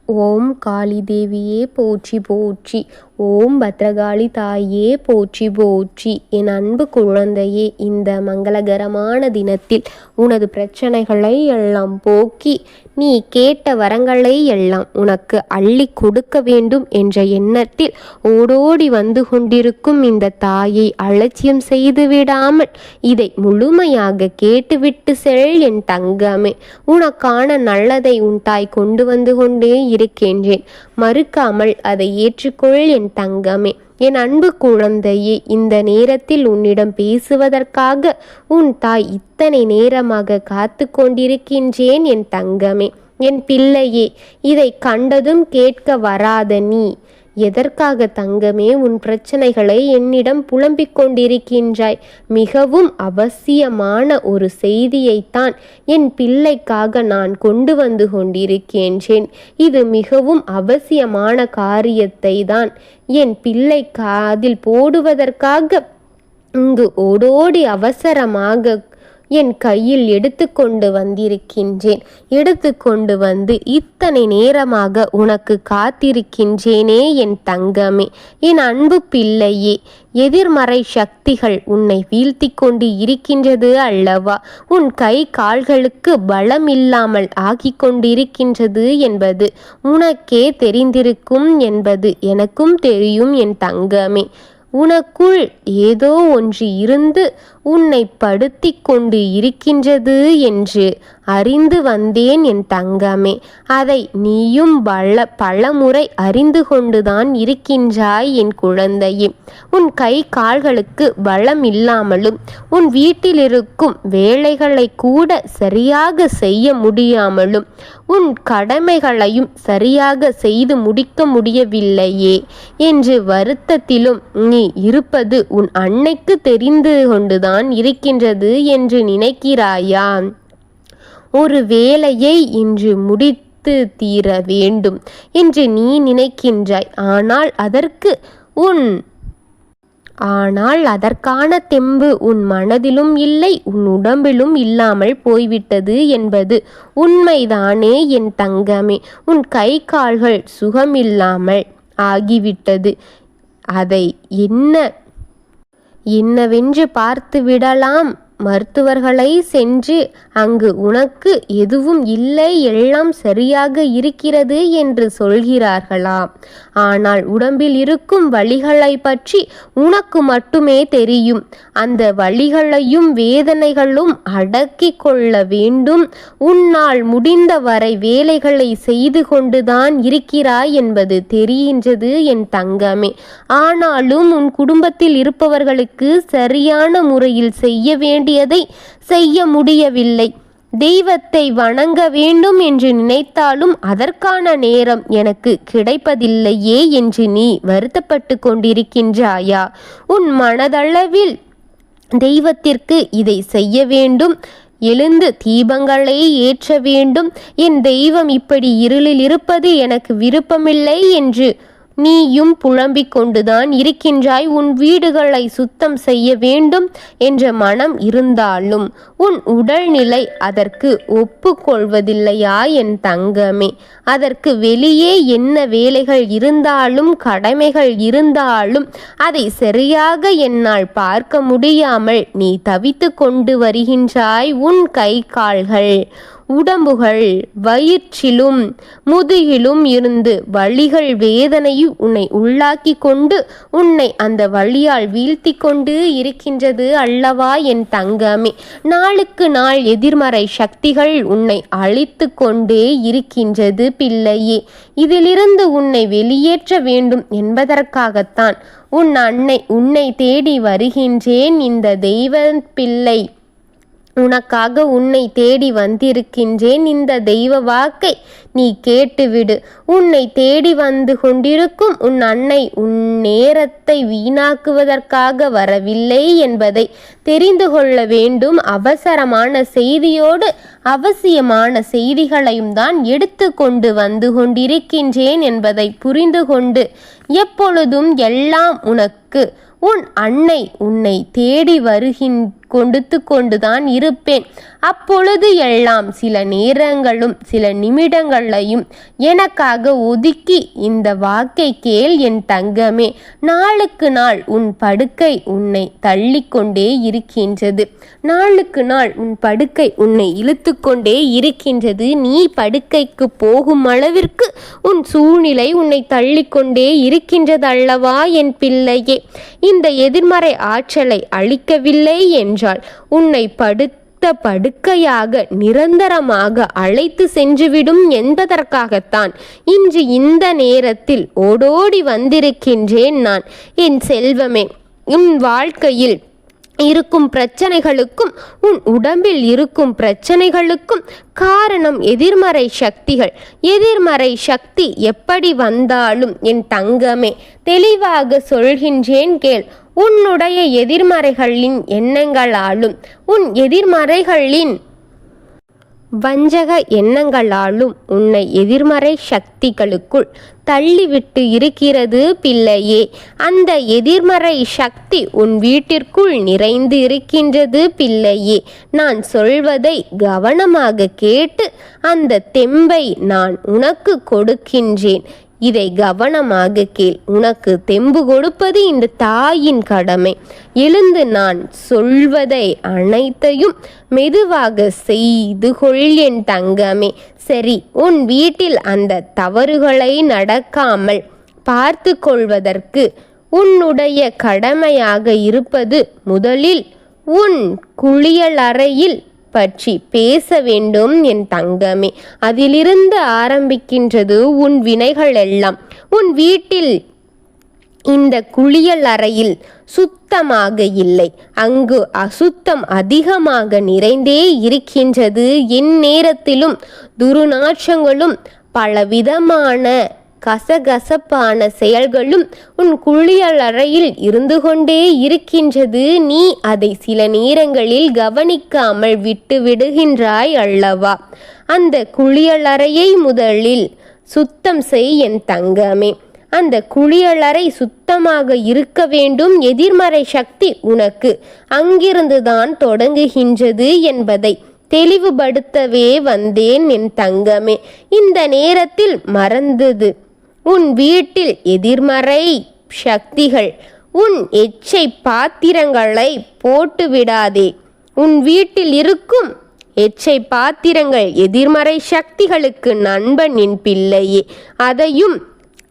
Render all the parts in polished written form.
ஓம் காளி தேவியே போற்றி போற்றி. ஓம் பத்ரகாளி தாயே போற்றி போற்றி. என் அன்பு குழந்தையே, இந்த மங்களகரமான தினத்தில் உனது பிரச்சனைகளை எல்லாம் போக்கி நீ கேட்ட வரங்களை எல்லாம் உனக்கு அள்ளி கொடுக்க வேண்டும் என்ற எண்ணத்தில் ஓடோடி வந்து கொண்டிருக்கும் இந்த தாயை அலட்சியம் செய்து விடாமல் இதை முழுமையாக கேட்டுவிட்டு செல் என் தங்கமே. உனக்கான நல்லதை உன் தாய் கொண்டு வந்து கொண்டே இருக்கின்றேன். மறுக்காமல் அதை ஏற்றுக்கொள் என் தங்கமே. என் அன்பு குழந்தையே, இந்த நேரத்தில் உன்னிடம் பேசுவதற்காக உன் தாய் இத்தனை நேரமாக காத்து கொண்டிருக்கின்றேன் என் தங்கமே. என் பிள்ளையே, இதை கண்டதும் கேட்க வராத நீ எதற்காக தங்கமே உன் பிரச்சனைகளை என்னிடம் புலம்பிக் கொண்டிருக்கின்றாய்? மிகவும் அவசியமான ஒரு செய்தியைத்தான் என் பிள்ளைக்காக நான் கொண்டு வந்து கொண்டிருக்கின்றேன். இது மிகவும் அவசியமான காரியத்தை தான் என் பிள்ளை காதில் போடுவதற்காக இங்கு ஓடோடி அவசரமாக என் கையில் எடுத்துக்கொண்டு வந்திருக்கின்றேன். எடுத்துக்கொண்டு வந்து இத்தனை நேரமாக உனக்கு காத்திருக்கின்றேனே என் தங்கமே. என் அன்பு பிள்ளையே, எதிர்மறை சக்திகள் உன்னை வீழ்த்தி கொண்டு இருக்கின்றது அல்லவா? உன் கை கால்களுக்கு பலம் இல்லாமல் ஆகி கொண்டிருக்கின்றது என்பது உனக்கே தெரிந்திருக்கும் என்பது எனக்கும் தெரியும் என் தங்கமே. உனக்குள் ஏதோ ஒன்று இருந்து உன்னை படுத்தி கொண்டு இருக்கின்றது என்று அறிந்து வந்தேன் என் தங்கமே. அதை நீயும் பலமுறை அறிந்து கொண்டுதான் இருக்கின்றாய் என் குழந்தையே. உன் கை கால்களுக்கு பலம் இல்லாமலும் உன் வீட்டில் இருக்கும் வேலைகளை கூட சரியாக செய்ய முடியாமலும் உன் கடமைகளையும் சரியாக செய்து முடிக்க முடியவில்லையே என்று வருத்தத்திலும் நீ இருப்பது உன் அன்னைக்கு தெரிந்து கொண்டுதான் இருக்கின்றது என்று நினைக்கிறாயா? ஒரு வேலையை இன்று முடித்து தீர வேண்டும் என்று நீ நினைக்கின்றாய். ஆனால் அதற்கான தெம்பு உன் மனதிலும் இல்லை, உன் உடம்பிலும் இல்லாமல் போய்விட்டது என்பது உண்மைதானே என் தங்கமே. உன் கை கால்கள் சுகமில்லாமல் ஆகிவிட்டது. அதை என்னவென்று பார்த்து விடலாம். மருத்துவர்களை சென்று அங்கு உனக்கு எதுவும் இல்லை, எல்லாம் சரியாக இருக்கிறது என்று சொல்கிறார்களாம். ஆனால் உடம்பில் இருக்கும் வலிகளை பற்றி உனக்கு மட்டுமே தெரியும். அந்த வலிகளையும் வேதனைகளும் அடக்கி கொள்ள வேண்டும். உன்னால் முடிந்த வரை வேலைகளை செய்து கொண்டுதான் இருக்கிறாய் என்பது தெரிகின்றது என் தங்கமே. ஆனாலும் உன் குடும்பத்தில் இருப்பவர்களுக்கு சரியான முறையில் செய்ய வேண்டியதை செய்ய முடியவில்லை. தெய்வத்தை வணங்க வேண்டும் என்று நினைத்தாலும் அதற்கான நேரம் எனக்கு கிடைப்பதில்லையே என்று நீ வருத்தப்பட்டு கொண்டிருக்கின்றாயா? உன் மனதளவில் தெய்வத்திற்கு இதை செய்ய வேண்டும், எழுந்து தீபங்களை ஏற்ற வேண்டும், என் தெய்வம் இப்படி இருளில் இருப்பது எனக்கு விருப்பமில்லை என்று நீயும் புலம்பிக் கொண்டுதான் இருக்கின்றாய். உன் வீடுகளை சுத்தம் செய்ய வேண்டும் என்ற மனம் இருந்தாலும் உன் உடல்நிலை அதற்கு ஒப்புக்கொள்வதில்லையா என் தங்கமே? அதற்கு வெளியே என்ன வேலைகள் இருந்தாலும் கடமைகள் இருந்தாலும் அதை சரியாக என்னால் பார்க்க முடியாமல் நீ தவித்து கொண்டு வருகின்றாய். உன் கை கால்கள் உடம்புகள் வயிற்றிலும் முதுகிலும் இருந்து வலிகள் வேதனையும் உன்னை உள்ளாக்கி கொண்டு உன்னை அந்த வலியால் வீழ்த்தி கொண்டு இருக்கின்றது அல்லவா என் தங்கமே? நாளுக்கு நாள் எதிர்மறை சக்திகள் உன்னை அழித்து கொண்டே இருக்கின்றது பிள்ளையே. இதிலிருந்து உன்னை வெளியேற்ற வேண்டும் என்பதற்காகத்தான் உன் அன்னை உன்னை தேடி வருகின்றேன். இந்த தெய்வ பிள்ளை உனக்காக உன்னை தேடி வந்திருக்கின்றேன். இந்த தெய்வ வாக்கை நீ கேட்டுவிடு. உன்னை தேடி வந்து கொண்டிருக்கும் உன் அன்னை உன் நேரத்தை வீணாக்குவதற்காக வரவில்லை என்பதை தெரிந்து கொள்ள வேண்டும். அவசரமான செய்தியோடு அவசியமான செய்திகளையும் தான் எடுத்து கொண்டு வந்து கொண்டிருக்கின்றேன் என்பதை புரிந்து கொண்டு எப்பொழுதும் எல்லாம் உனக்கு உன் அன்னை உன்னை தேடி கொடுத்து கொண்டுதான் இருப்பேன். அப்பொழுது எல்லாம் சில நேரங்களும் சில நிமிடங்களையும் எனக்காக ஒதுக்கி இந்த வாக்கை கேள் என் தங்கமே. நாளுக்கு நாள் உன் படுக்கை உன்னை தள்ளிக்கொண்டே இருக்கின்றது. நாளுக்கு நாள் உன் படுக்கை உன்னை இழுத்து கொண்டே இருக்கின்றது. நீ படுக்கைக்கு போகும் அளவிற்கு உன் சூழ்நிலை உன்னை தள்ளிக்கொண்டே இருக்கின்றது அல்லவா என் பிள்ளையே. இந்த எதிர்மறை ஆற்றலை அழிக்கவில்லை என்றால் உன்னை படுக்கையாக நிரந்தரமாக அழைத்து சென்றுவிடும் என்பதற்காகத்தான் இன்று இந்த நேரத்தில் ஓடோடி வந்திருக்கின்றேன் நான். என் செல்வமே, உன் வாழ்க்கையில் இருக்கும் பிரச்சனைகளுக்கும் உன் உடம்பில் இருக்கும் பிரச்சனைகளுக்கும் காரணம் எதிர்மறை சக்திகள். எதிர்மறை சக்தி எப்படி வந்தாலும் என் தங்கமே, தெளிவாக சொல்கின்றேன் கேள். உன்னுடைய எதிர்மறைகளின் எண்ணங்களாலும் உன் எதிர்மறைகளின் வஞ்சக எண்ணங்களாலும் உன்னை எதிர்மறை சக்திகளுக்குள் தள்ளிவிட்டு இருக்கிறது பிள்ளையே. அந்த எதிர்மறை சக்தி உன் வீட்டிற்குள் நிறைந்து இருக்கின்றது பிள்ளையே. நான் சொல்வதை கவனமாக கேட்டு அந்த தெம்பை நான் உனக்கு கொடுக்கின்றேன். இதை கவனமாக கேள். உனக்கு தெம்பு கொடுப்பது இந்த தாயின் கடமை. எழுந்து நான் சொல்வதை அனைத்தையும் மெதுவாக செய்து கொள் என் தங்கமே. சரி, உன் வீட்டில் அந்த தவறுகளை நடக்காமல் பார்த்து கொள்வதற்கு உன்னுடைய கடமையாக இருப்பது முதலில் உன் குளியலறையில் பற்றி பேச வேண்டும் என் தங்கமே. அதிலிருந்து ஆரம்பிக்கின்றது உன் வினைகள் எல்லாம். உன் வீட்டில் இந்த குளியல் அறையில் சுத்தமாக இல்லை, அங்கு அசுத்தம் அதிகமாக நிறைந்தே இருக்கின்றது. எந்நேரத்திலும் துர்நாற்றங்களும் பலவிதமான கசகசப்பான செயல்களும் உன் குளியலறையில் இருந்து கொண்டே இருக்கின்றது. நீ அதை சில நேரங்களில் கவனிக்காமல் விட்டு விடுகின்றாய் அல்லவா? அந்த குளியலறையை முதலில் சுத்தம் செய் என் தங்கமே. அந்த குளியலறை சுத்தமாக இருக்க வேண்டும். எதிர்மறை சக்தி உனக்கு அங்கிருந்துதான் தொடங்குகின்றது என்பதை தெளிவுபடுத்தவே வந்தேன் என் தங்கமே. இந்த நேரத்தில் மறந்தது, உன் வீட்டில் எதிர்மறை சக்திகள் உன் எச்சை பாத்திரங்களை போட்டு விடாதே. உன் வீட்டில் இருக்கும் எச்சை பாத்திரங்கள் எதிர்மறை சக்திகளுக்கு நண்பன் என் பிள்ளையே. அதையும்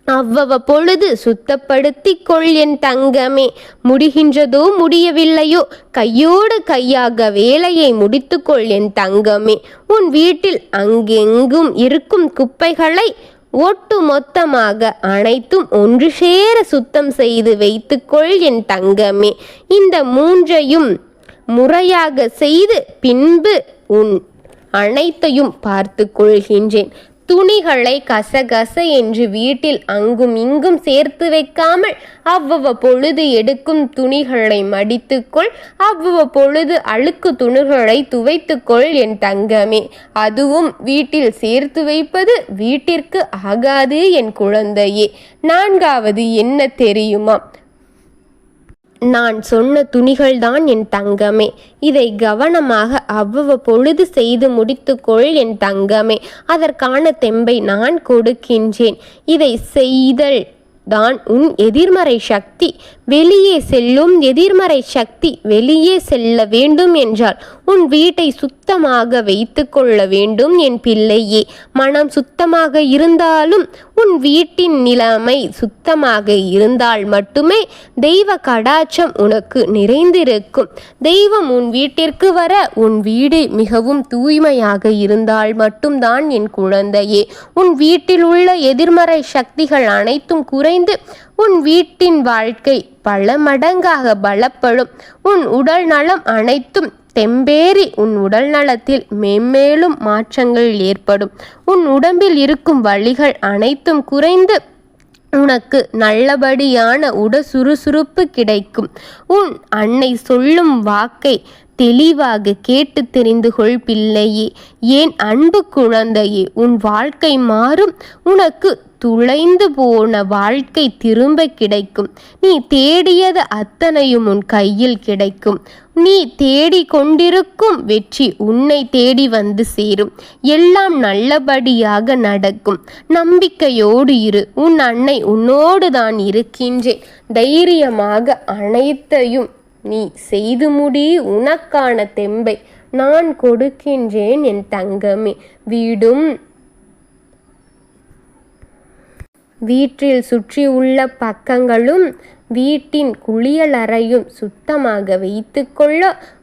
அவ்வப்பொழுது சுத்தப்படுத்தி கொள் என் தங்கமே. முடிகின்றதோ முடியவில்லையோ கையோடு கையாக வேலையை முடித்துக்கொள் என் தங்கமே. உன் வீட்டில் அங்கெங்கும் இருக்கும் குப்பைகளை ஒட்டு மொத்தமாக அனைத்தும் ஒன்று சேர சுத்தம் செய்து வைத்துக்கொள் என் தங்கமே. இந்த மூன்றையும் முறையாக செய்து பின்பு உன் அனைத்தையும் பார்த்து கொள்கின்றேன். துணிகளை கசகச என்று வீட்டில் அங்கும் இங்கும் சேர்த்து வைக்காமல் அவ்வப்பொழுது எடுக்கும் துணிகளை மடித்துக்கொள். அவ்வப்பொழுது அழுக்கு துணிகளை துவைத்துக்கொள் என் தங்கமே. அதுவும் வீட்டில் சேர்த்து வைப்பது வீட்டிற்கு ஆகாது என் குழந்தையே. நான்காவது என்ன தெரியுமா? நான் சொன்ன துணிகள்தான் என் தங்கமே. இதை கவனமாக அவ்வப்பொழுது செய்து முடித்துக்கொள் என் தங்கமே. அதற்கான தெம்பை நான் கொடுக்கின்றேன். இதை செய்தல் தான் உன் எதிர்மறை சக்தி வெளியே செல்லும். எதிர்மறை சக்தி வெளியே செல்ல வேண்டும் என்றால் உன் வீட்டை சுத்தமாக வைத்து கொள்ள வேண்டும் என் பிள்ளையே. மனம் சுத்தமாக இருந்தாலும் உன் வீட்டின் நிலைமை சுத்தமாக இருந்தால் மட்டுமே தெய்வ கடாட்சம் உனக்கு நிறைந்திருக்கும். தெய்வம் உன் வீட்டிற்கு வர உன் வீடு மிகவும் தூய்மையாக இருந்தால் மட்டும்தான் என் குழந்தையே. உன் வீட்டில் உள்ள எதிர்மறை சக்திகள் அனைத்தும் குறைந்து உன் வீட்டின் வாழ்க்கை பல மடங்காக பலப்படும். உன் உடல் நலம் அனைத்தும் தெம்பேறி உன் உடல் நலத்தில் மேன்மேலும் மாற்றங்கள் ஏற்படும். உன் உடம்பில் இருக்கும் வலிகள் அனைத்தும் குறைந்து உனக்கு நல்லபடியான சுறுசுறுப்பு கிடைக்கும். உன் அன்னை சொல்லும் வாக்கை தெளிவாக கேட்டு தெரிந்து கொள் பிள்ளையே. ஏன் அன்பு குழந்தையே, உன் வாழ்க்கை மாறும். உனக்கு துளைந்து போன வாழ்க்கை திரும்ப கிடைக்கும். நீ தேடியது அத்தனையும் உன் கையில் கிடைக்கும். நீ தேடிக்கொண்டிருக்கும் வெற்றி உன்னை தேடி வந்து சேரும். எல்லாம் நல்லபடியாக நடக்கும். நம்பிக்கையோடு இரு. உன் அன்னை உன்னோடு தான் இருக்கின்றேன். தைரியமாக அனைத்தையும் நீ செய்து முடி. உனக்கான தெம்பை நான் கொடுக்கின்றேன் என் தங்கமே. வீட்டில் சுற்றியுள்ள பக்கங்களும் வீட்டின் குளியலறையும் சுத்தமாக வைத்துக்கொள்ள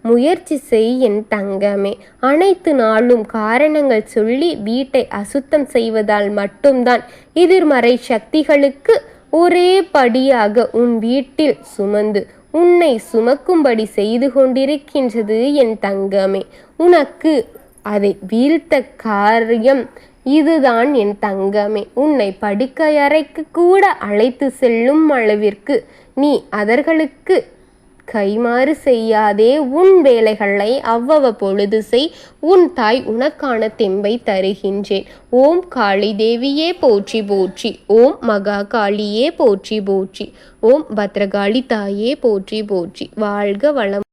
முயற்சி செய் என் தங்கமே. அனைத்து நாளும் காரணங்கள் சொல்லி வீட்டை அசுத்தம் செய்வதால் மட்டும்தான் எதிர்மறை சக்திகளுக்கு ஒரே படியாக உன் வீட்டில் சுமந்து உன்னை சுமக்கும்படி செய்து கொண்டிருக்கின்றது என் தங்கமே. உனக்கு அதை வீழ்த்த காரியம் இதுதான் என் தங்கமே. உன்னை படுக்கையறைக்கு கூட அழைத்து செல்லும் அளவிற்கு நீ அவர்களுக்கு கைமாறு செய்யாதே. உன் வேலைகளை அவ்வப்பொழுது செய். உன் தாய் உனக்கான தெம்பை தருகின்றேன். ஓம் காளி தேவியே போற்றி போற்றி. ஓம் மகா காளியே போற்றி போற்றி. ஓம் பத்ரகாளி தாயே போற்றி போற்றி. வாழ்க வளம்.